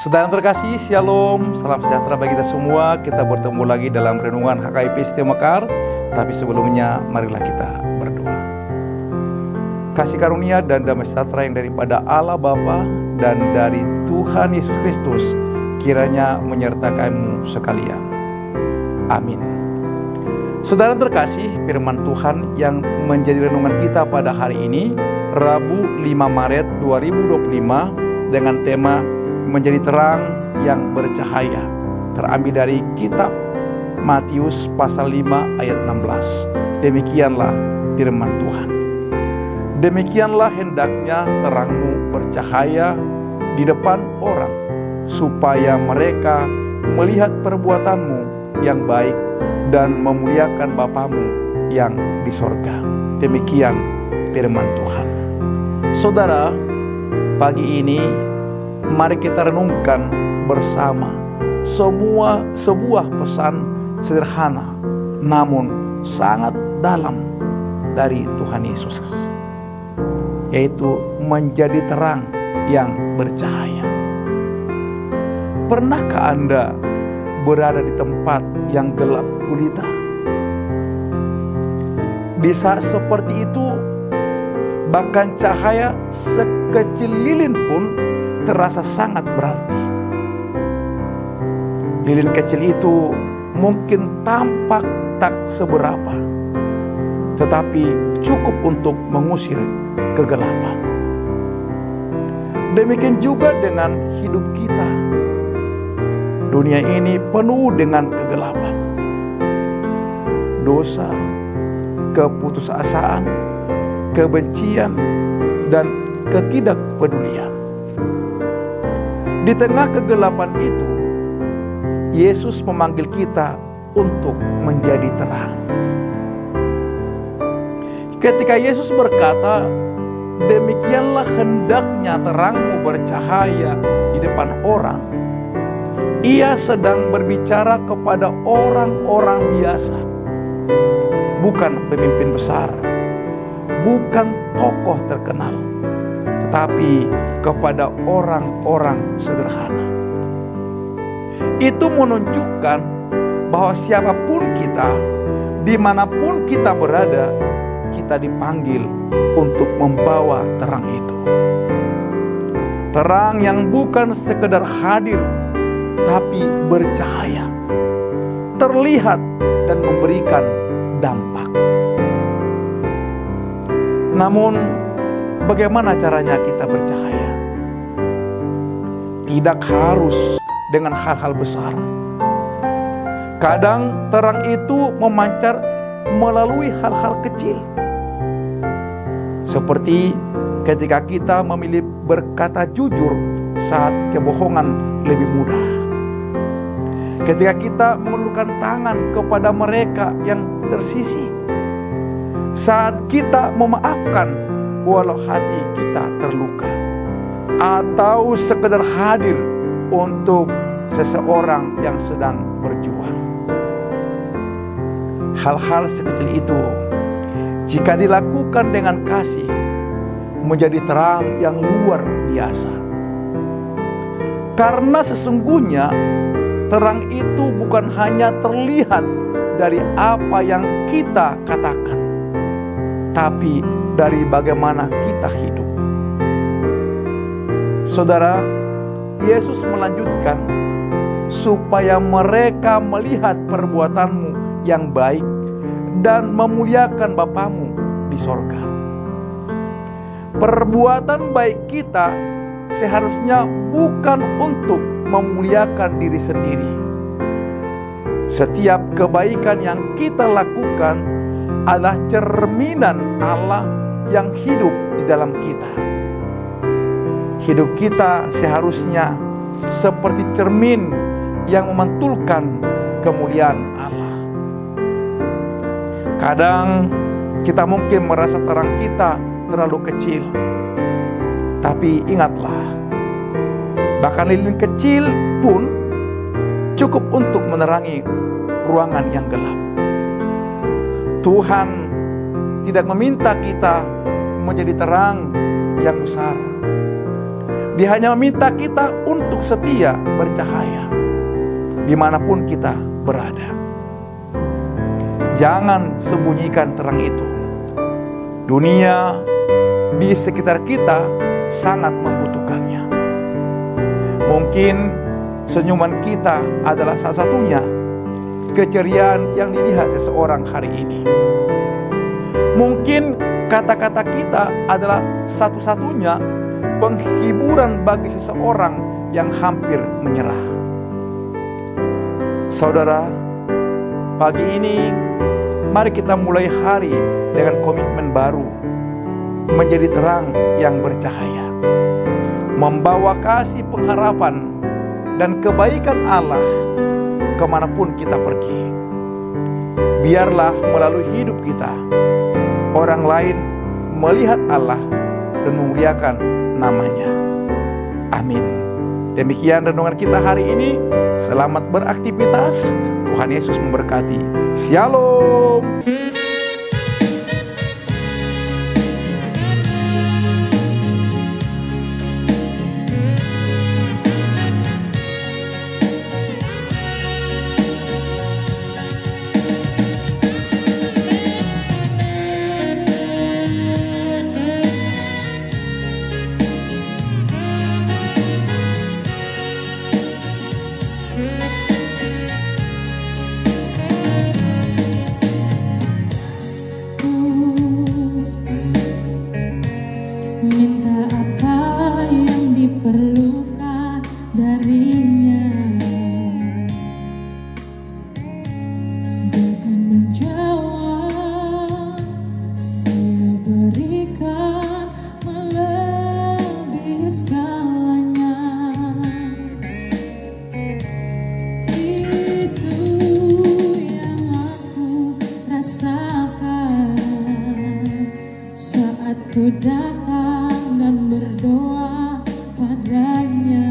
Saudara terkasih, Shalom, salam sejahtera bagi kita semua. Kita bertemu lagi dalam renungan HKIP Setia Mekar. Tapi sebelumnya, marilah kita berdoa. Kasih karunia dan damai sejahtera yang daripada Allah Bapa dan dari Tuhan Yesus Kristus kiranya menyertai sekalian. Amin. Saudara terkasih, firman Tuhan yang menjadi renungan kita pada hari ini, Rabu 5 Maret 2025, dengan tema menjadi terang yang bercahaya, terambil dari kitab Matius pasal 5 ayat 16. Demikianlah firman Tuhan. Demikianlah hendaknya terangmu bercahaya di depan orang, supaya mereka melihat perbuatanmu yang baik dan memuliakan Bapamu yang di sorga. Demikian firman Tuhan. Saudara, pagi ini mari kita renungkan bersama sebuah pesan sederhana namun sangat dalam dari Tuhan Yesus, yaitu menjadi terang yang bercahaya. Pernahkah Anda berada di tempat yang gelap gulita? Di saat seperti itu, bahkan cahaya sekecil lilin pun terasa sangat berarti. Lilin kecil itu mungkin tampak tak seberapa, tetapi cukup untuk mengusir kegelapan. Demikian juga dengan hidup kita. Dunia ini penuh dengan kegelapan, dosa, keputusasaan, kebencian, dan ketidakpedulian. Di tengah kegelapan itu, Yesus memanggil kita untuk menjadi terang. Ketika Yesus berkata, "Demikianlah hendaknya terangmu bercahaya di depan orang," Ia sedang berbicara kepada orang-orang biasa, bukan pemimpin besar, bukan tokoh terkenal, tetapi kepada orang-orang sederhana. Itu menunjukkan bahwa siapapun kita, dimanapun kita berada, kita dipanggil untuk membawa terang itu. Terang yang bukan sekedar hadir, tapi bercahaya, terlihat dan memberikan dampak. Namun, bagaimana caranya kita bercahaya? Tidak harus dengan hal-hal besar. Kadang terang itu memancar melalui hal-hal kecil. Seperti ketika kita memilih berkata jujur saat kebohongan lebih mudah. Ketika kita mengulurkan tangan kepada mereka yang tersisih. Saat kita memaafkan walau hati kita terluka, atau sekedar hadir untuk seseorang yang sedang berjuang. Hal-hal sekecil itu, jika dilakukan dengan kasih, menjadi terang yang luar biasa. Karena sesungguhnya terang itu bukan hanya terlihat dari apa yang kita katakan, tapi dari bagaimana kita hidup. Saudara, Yesus melanjutkan, supaya mereka melihat perbuatanmu yang baik dan memuliakan Bapamu di sorga. Perbuatan baik kita seharusnya bukan untuk memuliakan diri sendiri. Setiap kebaikan yang kita lakukan adalah cerminan Allah yang hidup di dalam kita. Hidup kita seharusnya seperti cermin yang memantulkan kemuliaan Allah. Kadang kita mungkin merasa terang kita terlalu kecil. Tapi ingatlah, bahkan lilin kecil pun cukup untuk menerangi ruangan yang gelap. Tuhan tidak meminta kita menjadi terang yang besar. Dia hanya meminta kita untuk setia bercahaya dimanapun kita berada. Jangan sembunyikan terang itu. Dunia di sekitar kita sangat membutuhkannya. Mungkin senyuman kita adalah salah satunya keceriaan yang dilihat seseorang hari ini. Mungkin kata-kata kita adalah satu-satunya penghiburan bagi seseorang yang hampir menyerah. Saudara, pagi ini mari kita mulai hari dengan komitmen baru, menjadi terang yang bercahaya, membawa kasih pengharapan dan kebaikan Allah kemanapun kita pergi. Biarlah melalui hidup kita, orang lain melihat Allah dan memuliakan namanya. Amin. Demikian renungan kita hari ini. Selamat beraktivitas. Tuhan Yesus memberkati. Shalom. Minta apa yang diperlukan darinya, Dia akan menjawab. Dia berikan melebihi segalanya. Itu yang aku rasakan saat ku datang dan berdoa padanya.